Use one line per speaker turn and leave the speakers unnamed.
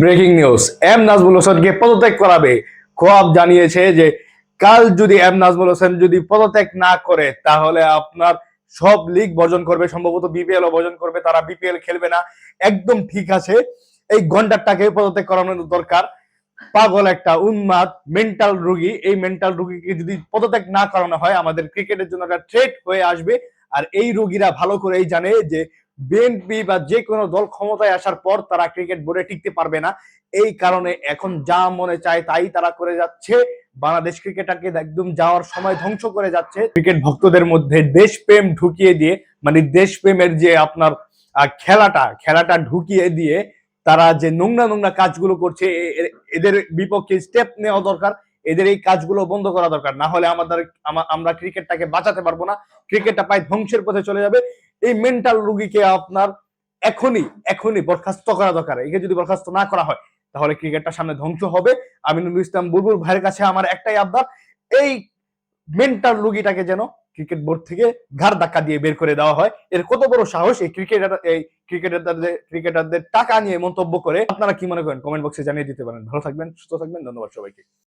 Breaking news, M Nazmul হোসেনকে পদত্যাগ করাবে। খোয়াব জানিয়েছে যে কাল যদি এম নাজমুল হোসেন যদি পদত্যাগ না করে তাহলে আপনার সব লিগ বর্জন করবে, সম্ভবত বিপিএল ও বর্জন করবে, তারা বিপিএল খেলবে না। একদম ঠিক আছে, এই ঘন্টাটাকে পদত্যাগ করানোর দরকার। পাগল একটা উন্মাদ মেন্টাল রোগী, এই মেন্টাল রোগীকে যদি পদত্যাগ না করানো হয় আমাদের ক্রিকেটের জন্য একটা থ্রেট হয়ে আসবে। আর এই রোগীরা ভালো করেই জানে যে বিএনপি বা যে কোনো দল ক্ষমতায় আসার পর তারা ক্রিকেট বোর্ডে টিকতে পারবে না। এই কারণে এখন যা মনে চায় তাই তারা করে যাচ্ছে। বাংলাদেশ ক্রিকেটারকে একদম যাওয়ার সময় ধ্বংস করে যাচ্ছে। ক্রিকেট ভক্তদের মধ্যে দেশপ্রেম ঢুকিয়ে দিয়ে, মানে দেশপ্রেমের যে আপনার খেলাটা ঢুকিয়ে দিয়ে তারা যে নোংরা নোংরা কাজগুলো করছে, এদের বিপক্ষে স্টেপ নেওয়া দরকার। এদের এই কাজগুলো বন্ধ করা দরকার, না হলে আমরা ক্রিকেটটাকে বাঁচাতে পারবো না। ক্রিকেটটা প্রায় ধ্বংসের পথে চলে যাবে। এই মেন্টাল রোগীকে আপনার এখনই এখনই বরখাস্ত করা দরকার। একে যদি বরখাস্ত না করা হয় তাহলে ক্রিকেটটা সামনে ধ্বংস হবে। আমিনুল ইসলাম বুলবুল ভাইয়ের কাছে আমার একটাই আবদার, এই মেন্টাল রোগীটাকে যেন ক্রিকেট বোর্ড থেকে ঘাড় ধাক্কা দিয়ে বের করে দেওয়া হয়। এর কত বড় সাহস এই ক্রিকেটারদের টাকা নিয়ে মন্তব্য করে। আপনারা কি মনে করেন কমেন্ট বক্সে জানিয়ে দিতে পারেন। ভালো থাকবেন, সুস্থ থাকবেন, ধন্যবাদ সবাইকে।